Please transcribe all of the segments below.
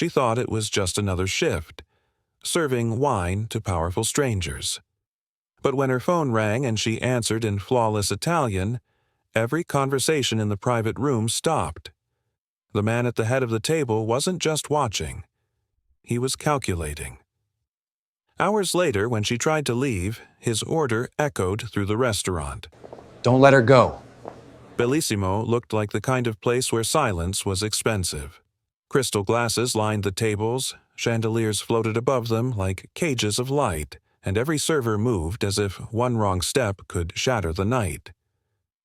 She thought it was just another shift, serving wine to powerful strangers. But when her phone rang and she answered in flawless Italian, every conversation in the private room stopped. The man at the head of the table wasn't just watching. He was calculating. Hours later, when she tried to leave, his order echoed through the restaurant. Don't let her go. Bellissimo looked like the kind of place where silence was expensive. Crystal glasses lined the tables, chandeliers floated above them like cages of light, and every server moved as if one wrong step could shatter the night.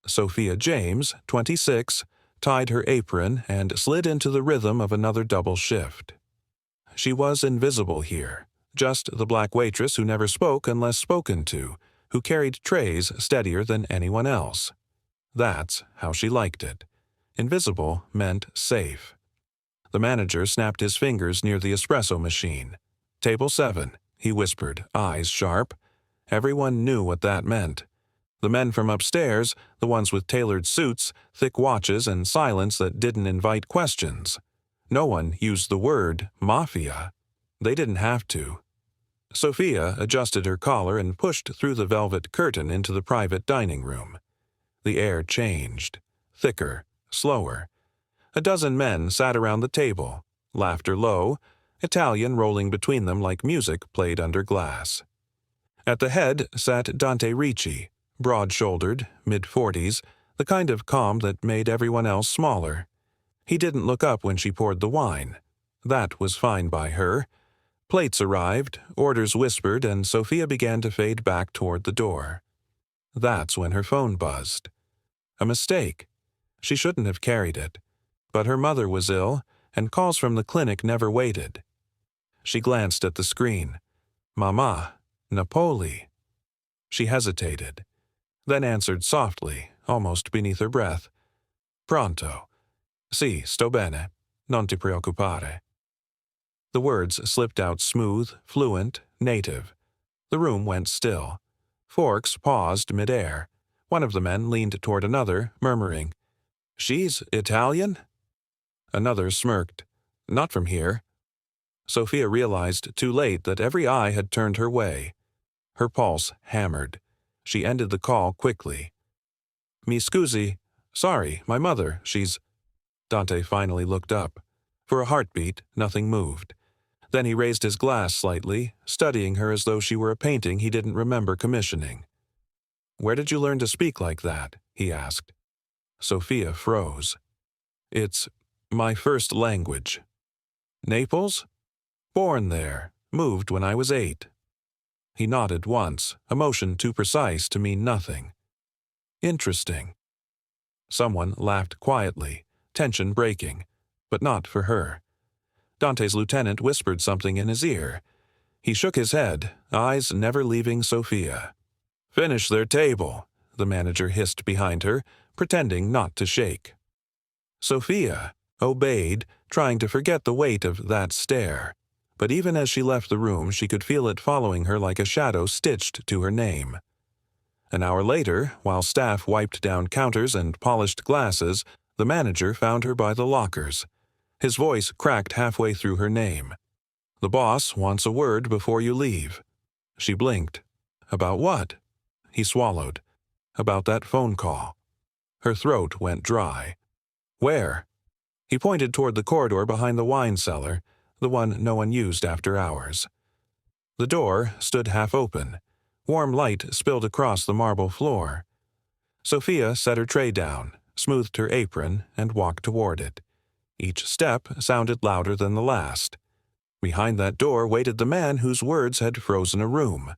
Sophia James, 26, tied her apron and slid into the rhythm of another double shift. She was invisible here, just the black waitress who never spoke unless spoken to, who carried trays steadier than anyone else. That's how she liked it. Invisible meant safe. The manager snapped his fingers near the espresso machine. "Table 7, he whispered, eyes sharp. Everyone knew what that meant. The men from upstairs, the ones with tailored suits, thick watches, and silence that didn't invite questions. No one used the word Mafia. They didn't have to. Sophia adjusted her collar and pushed through the velvet curtain into the private dining room. The air changed, thicker, slower. A dozen men sat around the table, laughter low, Italian rolling between them like music played under glass. At the head sat Dante Ricci, broad-shouldered, mid-40s, the kind of calm that made everyone else smaller. He didn't look up when she poured the wine. That was fine by her. Plates arrived, orders whispered, and Sophia began to fade back toward the door. That's when her phone buzzed. A mistake. She shouldn't have carried it. But her mother was ill, and calls from the clinic never waited. She glanced at the screen. Mama, Napoli. She hesitated, then answered softly, almost beneath her breath. Pronto. Sì, sto bene. Non ti preoccupare. The words slipped out smooth, fluent, native. The room went still. Forks paused mid-air. One of the men leaned toward another, murmuring, "She's Italian?" Another smirked. "Not from here." Sophia realized too late that every eye had turned her way. Her pulse hammered. She ended the call quickly. "Mi scusi. Sorry, my mother, she's—" Dante finally looked up. For a heartbeat, nothing moved. Then he raised his glass slightly, studying her as though she were a painting he didn't remember commissioning. "Where did you learn to speak like that?" he asked. Sophia froze. "It's my first language." "Naples?" "Born there. Moved when I was 8. He nodded once, a motion too precise to mean nothing. "Interesting." Someone laughed quietly, tension breaking, but not for her. Dante's lieutenant whispered something in his ear. He shook his head, eyes never leaving Sophia. "Finish their table," the manager hissed behind her, pretending not to shake. Sophia obeyed, trying to forget the weight of that stare. But even as she left the room, she could feel it following her like a shadow stitched to her name. An hour later, while staff wiped down counters and polished glasses, the manager found her by the lockers. His voice cracked halfway through her name. "The boss wants a word before you leave." She blinked. "About what?" He swallowed. "About that phone call." Her throat went dry. "Where?" He pointed toward the corridor behind the wine cellar, the one no one used after hours. The door stood half open. Warm light spilled across the marble floor. Sophia set her tray down, smoothed her apron, and walked toward it. Each step sounded louder than the last. Behind that door waited the man whose words had frozen a room,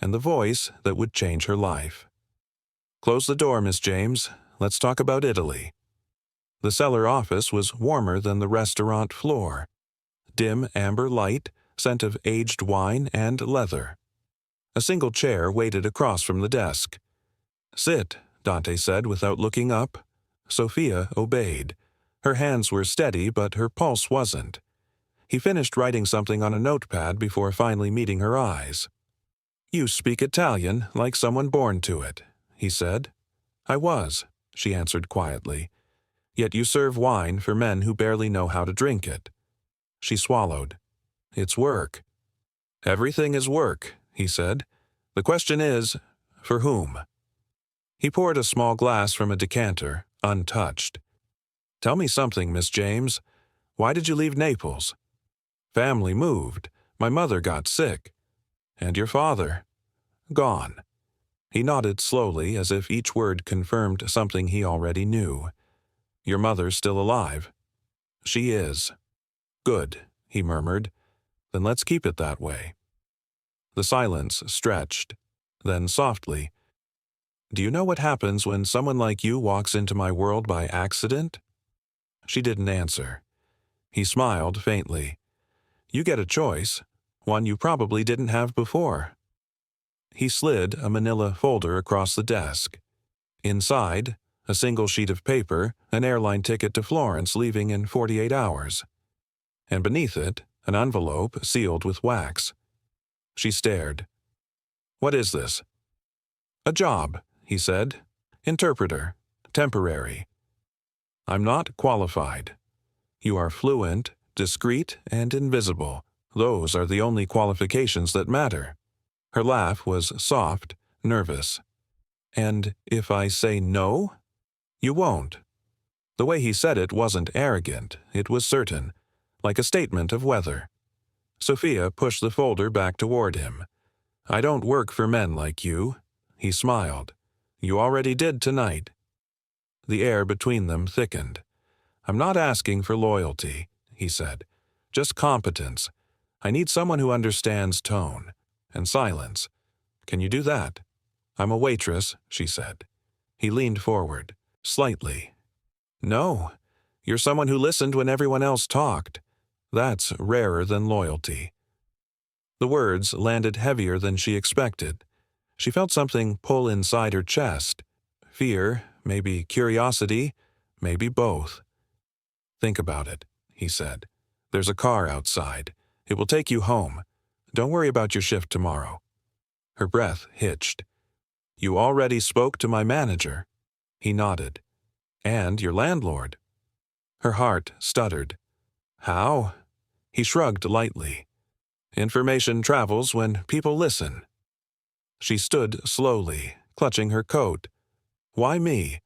and the voice that would change her life. "Close the door, Miss James. Let's talk about Italy." The cellar office was warmer than the restaurant floor. Dim amber light, scent of aged wine and leather. A single chair waited across from the desk. "Sit," Dante said without looking up. Sophia obeyed. Her hands were steady, but her pulse wasn't. He finished writing something on a notepad before finally meeting her eyes. "You speak Italian like someone born to it," he said. "I was," she answered quietly. "Yet you serve wine for men who barely know how to drink it." She swallowed. It's work. Everything is work, he said. The question is, for whom? He poured a small glass from a decanter, untouched. Tell me something, Miss James. Why did you leave Naples? Family moved. My mother got sick. And your father? Gone. He nodded slowly, as if each word confirmed something he already knew. Your mother's still alive? She is. Good, he murmured. Then let's keep it that way. The silence stretched. Then softly, do you know what happens when someone like you walks into my world by accident? She didn't answer. He smiled faintly. You get a choice, one you probably didn't have before. He slid a manila folder across the desk. Inside, a single sheet of paper, an airline ticket to Florence leaving in 48 hours. And beneath it, an envelope sealed with wax. She stared. What is this? A job, he said. Interpreter. Temporary. I'm not qualified. You are fluent, discreet, and invisible. Those are the only qualifications that matter. Her laugh was soft, nervous. And if I say no? You won't. The way he said it wasn't arrogant, it was certain, like a statement of weather. Sophia pushed the folder back toward him. I don't work for men like you. He smiled. You already did tonight. The air between them thickened. I'm not asking for loyalty, he said. Just competence. I need someone who understands tone. And silence. Can you do that? I'm a waitress, she said. He leaned forward, slightly. No. You're someone who listened when everyone else talked. That's rarer than loyalty. The words landed heavier than she expected. She felt something pull inside her chest. Fear, maybe curiosity, maybe both. Think about it, he said. There's a car outside. It will take you home. Don't worry about your shift tomorrow. Her breath hitched. You already spoke to my manager. He nodded. And your landlord. Her heart stuttered. How? He shrugged lightly. Information travels when people listen. She stood slowly, clutching her coat. Why me?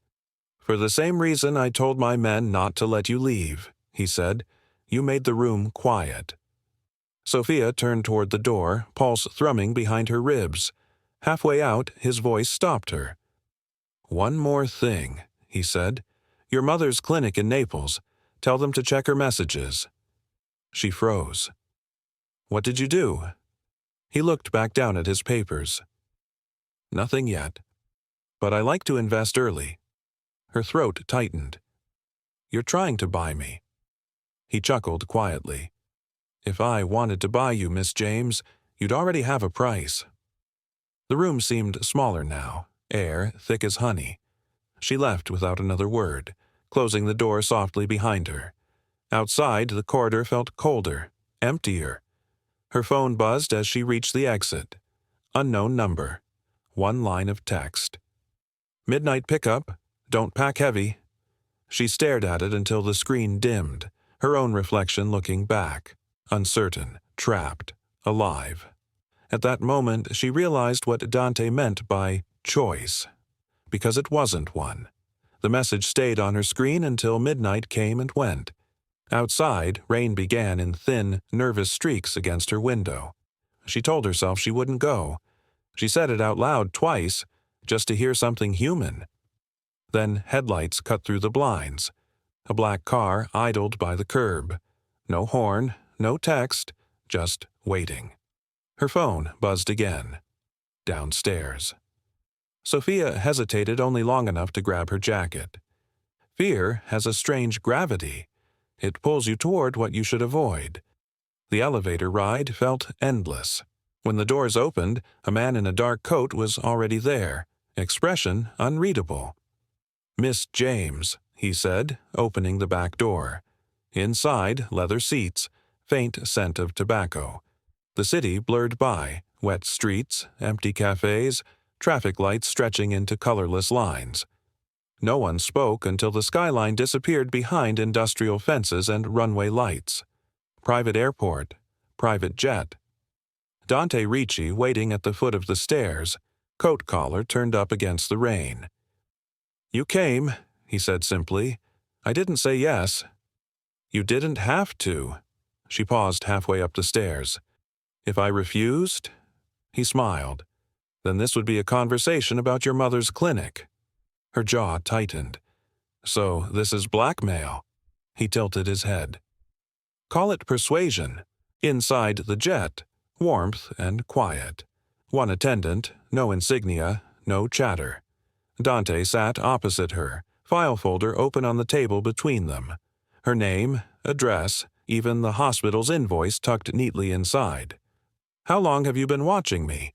For the same reason I told my men not to let you leave, he said. You made the room quiet. Sophia turned toward the door, pulse thrumming behind her ribs. Halfway out, his voice stopped her. One more thing, he said. Your mother's clinic in Naples. Tell them to check her messages. She froze. What did you do? He looked back down at his papers. Nothing yet. But I like to invest early. Her throat tightened. You're trying to buy me. He chuckled quietly. If I wanted to buy you, Miss James, you'd already have a price. The room seemed smaller now, air thick as honey. She left without another word, closing the door softly behind her. Outside, the corridor felt colder, emptier. Her phone buzzed as she reached the exit. Unknown number. One line of text. Midnight pickup. Don't pack heavy. She stared at it until the screen dimmed, her own reflection looking back. Uncertain, trapped, alive. At that moment, she realized what Dante meant by choice, because it wasn't one. The message stayed on her screen until midnight came and went. Outside, rain began in thin, nervous streaks against her window. She told herself she wouldn't go. She said it out loud twice, just to hear something human. Then headlights cut through the blinds. A black car idled by the curb. No horn, no text, just waiting. Her phone buzzed again. Downstairs. Sophia hesitated only long enough to grab her jacket. Fear has a strange gravity. It pulls you toward what you should avoid. The elevator ride felt endless. When the doors opened, a man in a dark coat was already there, expression unreadable. Miss James, he said, opening the back door. Inside, leather seats, faint scent of tobacco. The city blurred by, wet streets, empty cafes, traffic lights stretching into colorless lines. No one spoke until the skyline disappeared behind industrial fences and runway lights. private airport, private jet. Dante Ricci waiting at the foot of the stairs, coat collar turned up against the rain. "You came," he said simply. "I didn't say yes." "You didn't have to." She paused halfway up the stairs. "If I refused?" He smiled. "Then this would be a conversation about your mother's clinic." Her jaw tightened. "So this is blackmail." He tilted his head. "Call it persuasion. Inside the jet, warmth and quiet. One attendant, no insignia, no chatter. Dante sat opposite her, file folder open on the table between them. Her name, address, even the hospital's invoice tucked neatly inside. "How long have you been watching me?"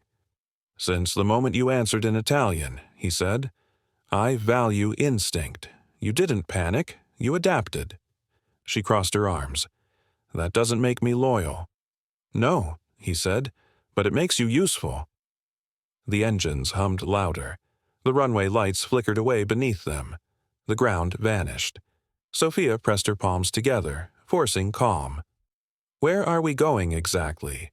"Since the moment you answered in Italian," he said. "I value instinct. You didn't panic. You adapted." She crossed her arms. "That doesn't make me loyal." "No," he said, "but it makes you useful." The engines hummed louder. The runway lights flickered away beneath them. The ground vanished. Sophia pressed her palms together, forcing calm. "Where are we going exactly?"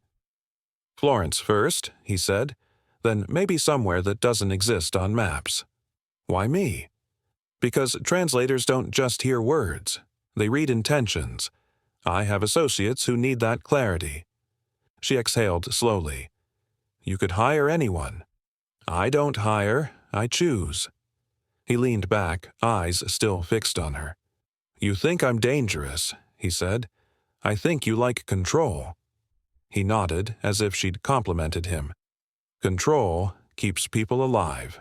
"Florence first," he said. "Then maybe somewhere that doesn't exist on maps." "Why me?" "Because translators don't just hear words. They read intentions. I have associates who need that clarity." She exhaled slowly. "You could hire anyone." "I don't hire. I choose." He leaned back, eyes still fixed on her. "You think I'm dangerous," he said. "I think you like control." He nodded as if she'd complimented him. "Control keeps people alive."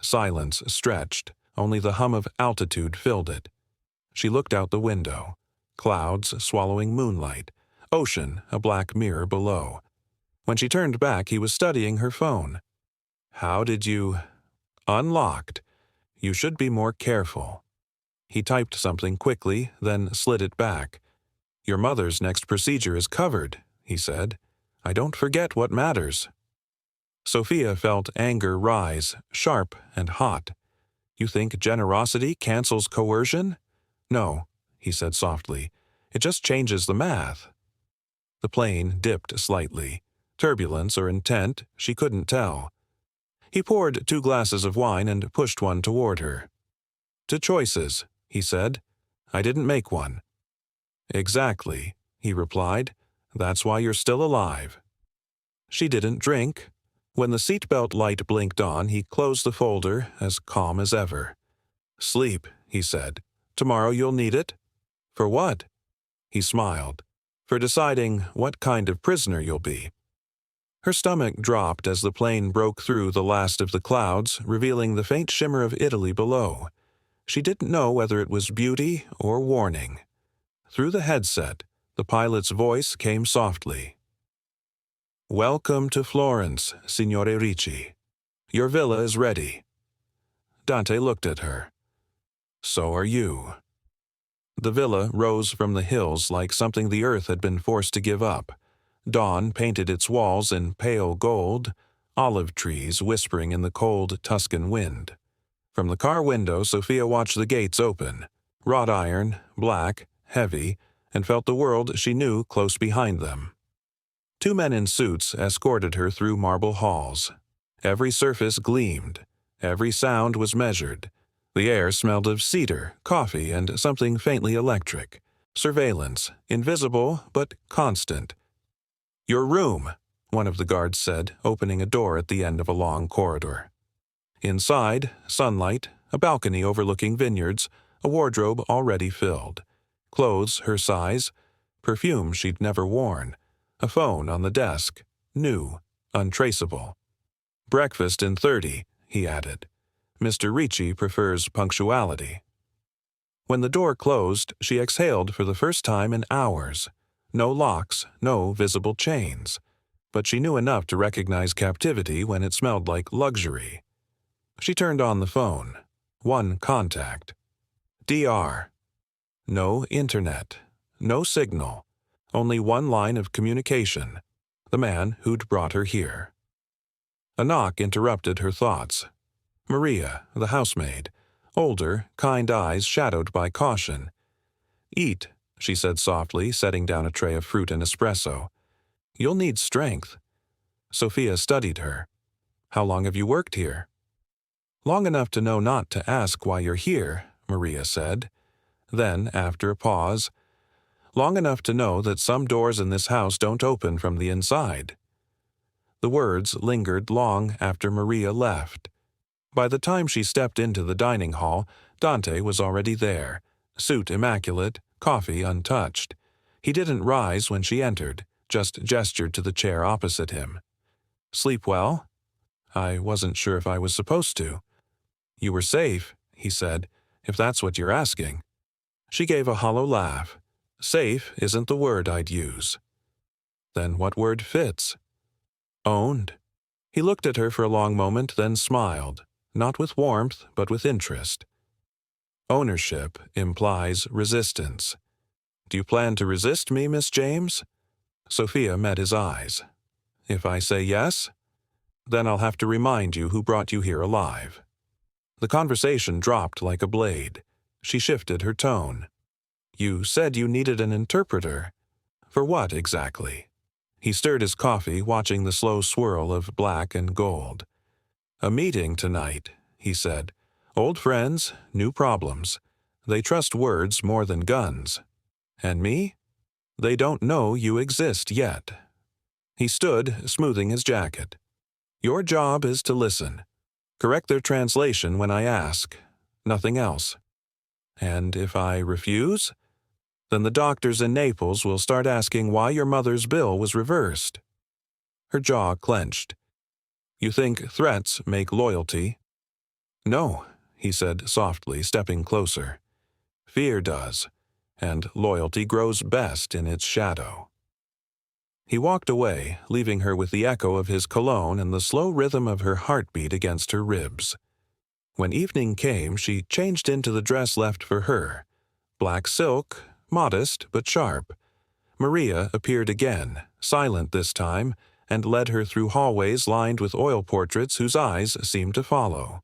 Silence stretched, only the hum of altitude filled it. She looked out the window. Clouds swallowing moonlight. Ocean, a black mirror below. When she turned back, he was studying her phone. "How did you—" "Unlocked. You should be more careful." He typed something quickly, then slid it back. "Your mother's next procedure is covered," he said. "I don't forget what matters." Sophia felt anger rise, sharp and hot. "You think generosity cancels coercion?" "No," he said softly. "It just changes the math." The plane dipped slightly. Turbulence or intent, she couldn't tell. He poured 2 glasses of wine and pushed one toward her. "To choices," he said. "I didn't make one." "Exactly," he replied. "That's why you're still alive." She didn't drink. When the seatbelt light blinked on, he closed the folder, as calm as ever. "Sleep," he said. "Tomorrow you'll need it." "For what?" He smiled. "For deciding what kind of prisoner you'll be." Her stomach dropped as the plane broke through the last of the clouds, revealing the faint shimmer of Italy below. She didn't know whether it was beauty or warning. Through the headset, the pilot's voice came softly. "Welcome to Florence, Signore Ricci. Your villa is ready." Dante looked at her. "So are you." The villa rose from the hills like something the earth had been forced to give up. Dawn painted its walls in pale gold, olive trees whispering in the cold Tuscan wind. From the car window, Sophia watched the gates open, wrought iron, black, heavy, and felt the world she knew close behind them. 2 men in suits escorted her through marble halls. Every surface gleamed. Every sound was measured. The air smelled of cedar, coffee, and something faintly electric. Surveillance, invisible but constant. "Your room," one of the guards said, opening a door at the end of a long corridor. Inside, sunlight, a balcony overlooking vineyards, a wardrobe already filled. Clothes her size, perfume she'd never worn, a phone on the desk, new, untraceable. "Breakfast in 30, he added. "Mr. Ricci prefers punctuality." When the door closed, she exhaled for the first time in hours. No locks, no visible chains. But she knew enough to recognize captivity when it smelled like luxury. She turned on the phone. One contact. DR. No internet. No signal. Only one line of communication. The man who'd brought her here. A knock interrupted her thoughts. Maria, the housemaid. Older, kind eyes shadowed by caution. "Eat," she said softly, setting down a tray of fruit and espresso. "You'll need strength." Sophia studied her. "How long have you worked here?" "Long enough to know not to ask why you're here," Maria said. Then, after a pause, "Long enough to know that some doors in this house don't open from the inside." The words lingered long after Maria left. By the time she stepped into the dining hall, Dante was already there, suit immaculate, coffee untouched. He didn't rise when she entered, just gestured to the chair opposite him. "Sleep well?" "I wasn't sure if I was supposed to." "You were safe," he said, "if that's what you're asking." She gave a hollow laugh. "Safe isn't the word I'd use." "Then what word fits?" "Owned." He looked at her for a long moment, then smiled, not with warmth, but with interest. "Ownership implies resistance. Do you plan to resist me, Miss James?" Sophia met his eyes. "If I say yes, then I'll have to remind you who brought you here alive." The conversation dropped like a blade. She shifted her tone. "You said you needed an interpreter. For what exactly?" He stirred his coffee, watching the slow swirl of black and gold. "A meeting tonight," he said. "Old friends, new problems. They trust words more than guns. And me? They don't know you exist yet." He stood, smoothing his jacket. "Your job is to listen. Correct their translation when I ask. Nothing else. And if I refuse, then the doctors in Naples will start asking why your mother's bill was reversed." Her jaw clenched. "You think threats make loyalty?" "No," he said softly, stepping closer. "Fear does, and loyalty grows best in its shadow." He walked away, leaving her with the echo of his cologne and the slow rhythm of her heartbeat against her ribs. When evening came, she changed into the dress left for her. Black silk, modest but sharp. Maria appeared again, silent this time, and led her through hallways lined with oil portraits whose eyes seemed to follow.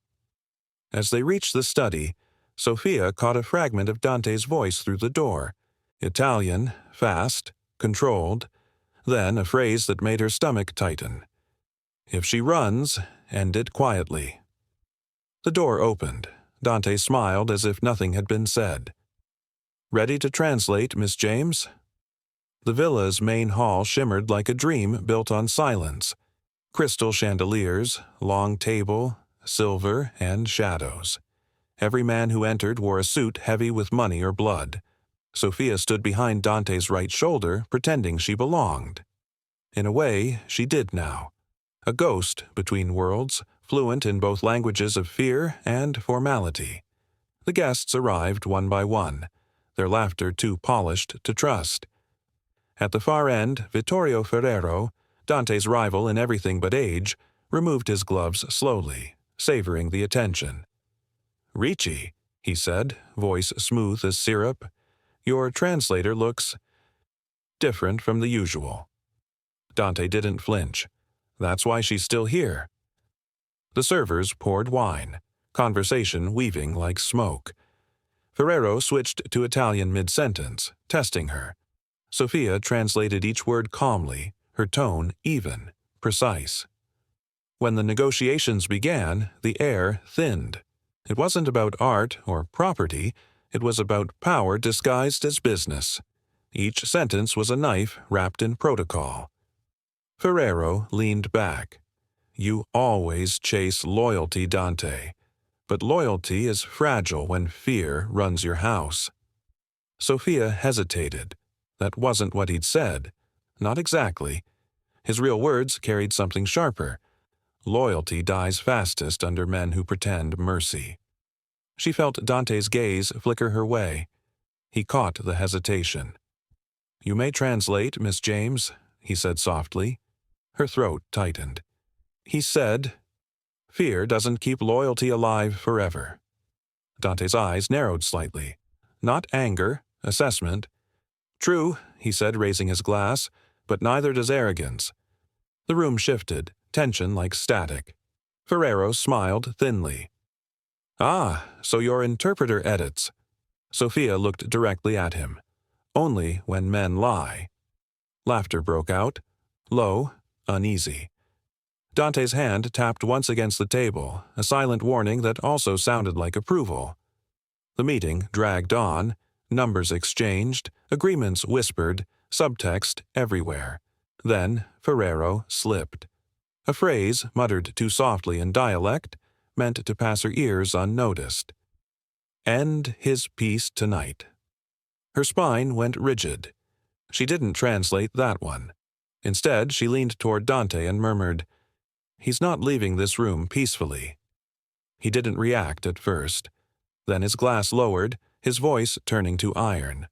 As they reached the study, Sophia caught a fragment of Dante's voice through the door. Italian, fast, controlled, then a phrase that made her stomach tighten. "If she runs, end it quietly." The door opened. Dante smiled as if nothing had been said. "Ready to translate, Miss James?" The villa's main hall shimmered like a dream built on silence. Crystal chandeliers, long table, silver, and shadows. Every man who entered wore a suit heavy with money or blood. Sophia stood behind Dante's right shoulder, pretending she belonged. In a way, she did now. A ghost between worlds, fluent in both languages of fear and formality. The guests arrived one by one, their laughter too polished to trust. At the far end, Vittorio Ferrero, Dante's rival in everything but age, removed his gloves slowly, savoring the attention. "Ricci," he said, voice smooth as syrup, "your translator looks different from the usual." Dante didn't flinch. "That's why she's still here." The servers poured wine, conversation weaving like smoke. Ferrero switched to Italian mid-sentence, testing her. Sophia translated each word calmly, her tone even, precise. When the negotiations began, the air thinned. It wasn't about art or property, it was about power disguised as business. Each sentence was a knife wrapped in protocol. Ferrero leaned back. "You always chase loyalty, Dante. But loyalty is fragile when fear runs your house." Sophia hesitated. That wasn't what he'd said. Not exactly. His real words carried something sharper. Loyalty dies fastest under men who pretend mercy. She felt Dante's gaze flicker her way. He caught the hesitation. "You may translate, Miss James," he said softly. Her throat tightened. He said, "Fear doesn't keep loyalty alive forever." Dante's eyes narrowed slightly. Not anger, assessment. "True," he said, raising his glass, "but neither does arrogance." The room shifted, tension like static. Ferrero smiled thinly. "Ah, so your interpreter edits." Sophia looked directly at him. Only when men lie. Laughter broke out, low, uneasy. Dante's hand tapped once against the table, a silent warning that also sounded like approval. The meeting dragged on, numbers exchanged, agreements whispered, subtext everywhere. Then Ferrero slipped. A phrase, muttered too softly in dialect, meant to pass her ears unnoticed. End his piece tonight. Her spine went rigid. She didn't translate that one. Instead, she leaned toward Dante and murmured, "He's not leaving this room peacefully." He didn't react at first. Then his glass lowered, his voice turning to iron.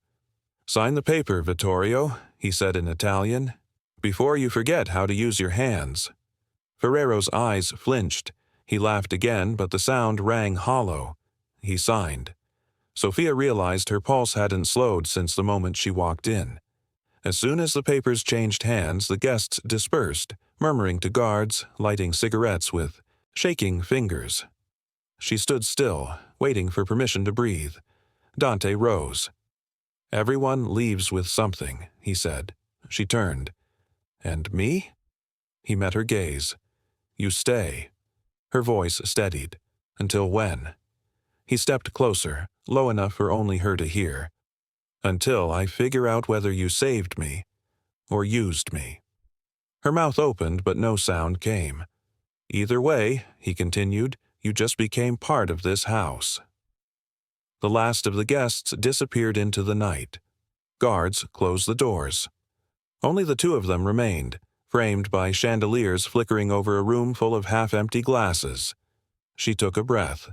"Sign the paper, Vittorio," he said in Italian, "before you forget how to use your hands." Ferrero's eyes flinched. He laughed again, but the sound rang hollow. He signed. Sophia realized her pulse hadn't slowed since the moment she walked in. As soon as the papers changed hands, the guests dispersed, murmuring to guards, lighting cigarettes with shaking fingers. She stood still, waiting for permission to breathe. Dante rose. "Everyone leaves with something," he said. She turned. "And me?" He met her gaze. "You stay." Her voice steadied. "Until when?" He stepped closer, low enough for only her to hear. "Until I figure out whether you saved me or used me." Her mouth opened, but no sound came. "Either way," he continued, "you just became part of this house." The last of the guests disappeared into the night. Guards closed the doors. Only the two of them remained, framed by chandeliers flickering over a room full of half-empty glasses. She took a breath.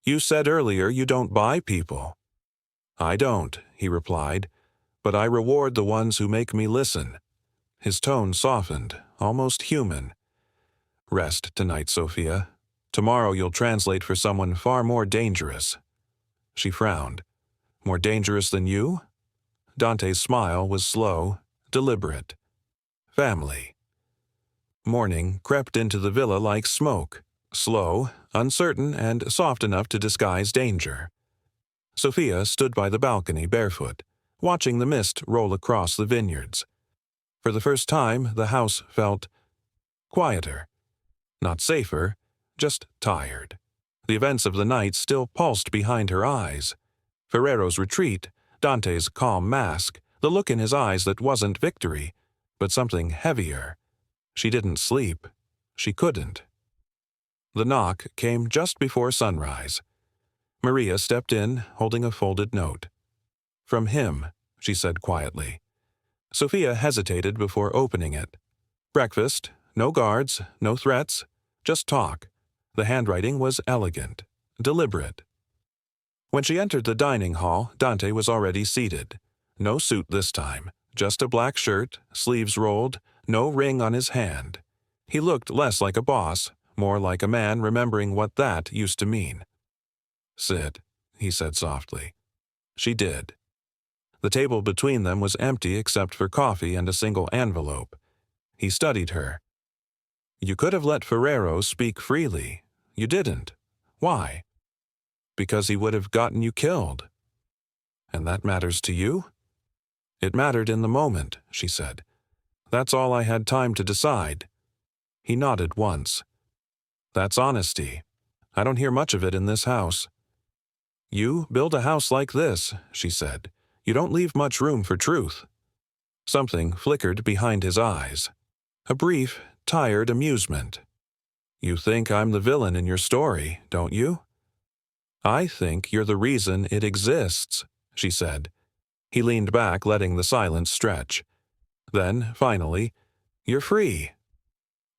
"You said earlier you don't buy people." "I don't," he replied, "but I reward the ones who make me listen." His tone softened, almost human. "Rest tonight, Sophia. Tomorrow you'll translate for someone far more dangerous." She frowned. "More dangerous than you?" Dante's smile was slow, deliberate. "Family." Morning crept into the villa like smoke, slow, uncertain, and soft enough to disguise danger. Sophia stood by the balcony barefoot, watching the mist roll across the vineyards. For the first time, the house felt quieter. Not safer, just tired. The events of the night still pulsed behind her eyes. Ferrero's retreat, Dante's calm mask, the look in his eyes that wasn't victory, but something heavier. She didn't sleep. She couldn't. The knock came just before sunrise. Maria stepped in, holding a folded note. "From him," she said quietly. Sophia hesitated before opening it. Breakfast, no guards, no threats, just talk. The handwriting was elegant, deliberate. When she entered the dining hall, Dante was already seated. No suit this time, just a black shirt, sleeves rolled, no ring on his hand. He looked less like a boss, more like a man remembering what that used to mean. "Sit," he said softly. She did. The table between them was empty except for coffee and a single envelope. He studied her. "You could have let Ferrero speak freely. You didn't. Why?" "Because he would have gotten you killed." "And that matters to you?" "It mattered in the moment," she said. "That's all I had time to decide." He nodded once. "That's honesty. I don't hear much of it in this house." "You build a house like this," she said. "You don't leave much room for truth." Something flickered behind his eyes. A brief, tired amusement. "You think I'm the villain in your story, don't you?" "I think you're the reason it exists," she said. He leaned back, letting the silence stretch. Then, finally, "You're free."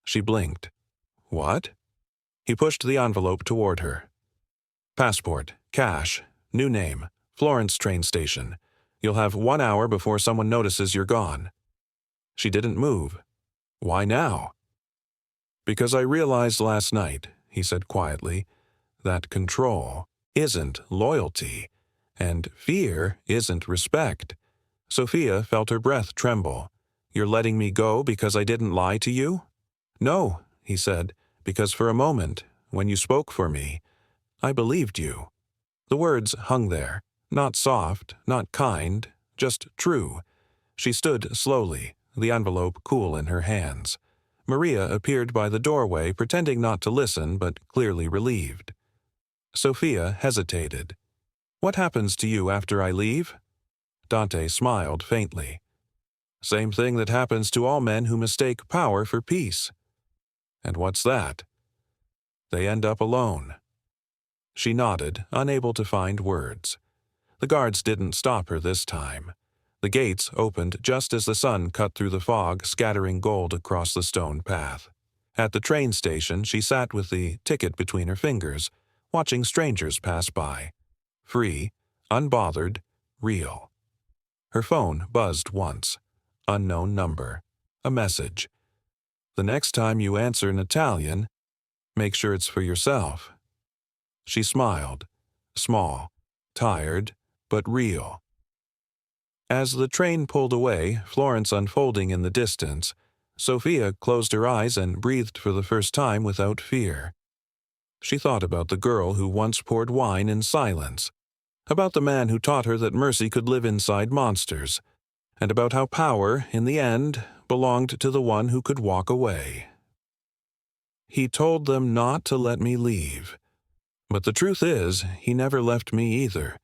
She blinked. "What?" He pushed the envelope toward her. "Passport, cash, new name, Florence train station. You'll have 1 hour before someone notices you're gone." She didn't move. "Why now?" "Because I realized last night," he said quietly, "that control isn't loyalty, and fear isn't respect." Sophia felt her breath tremble. "You're letting me go because I didn't lie to you?" "No," he said, "because for a moment, when you spoke for me, I believed you." The words hung there, not soft, not kind, just true. She stood slowly, the envelope cool in her hands. Maria appeared by the doorway, pretending not to listen, but clearly relieved. Sophia hesitated. "What happens to you after I leave?" Dante smiled faintly. "Same thing that happens to all men who mistake power for peace." "And what's that?" "They end up alone." She nodded, unable to find words. The guards didn't stop her this time. The gates opened just as the sun cut through the fog, scattering gold across the stone path. At the train station, she sat with the ticket between her fingers, watching strangers pass by. Free, unbothered, real. Her phone buzzed once. Unknown number. A message. "The next time you answer in Italian, make sure it's for yourself." She smiled. Small, tired, but real. As the train pulled away, Florence unfolding in the distance, Sophia closed her eyes and breathed for the first time without fear. She thought about the girl who once poured wine in silence, about the man who taught her that mercy could live inside monsters, and about how power, in the end, belonged to the one who could walk away. "He told them not to let me leave. But the truth is, he never left me either.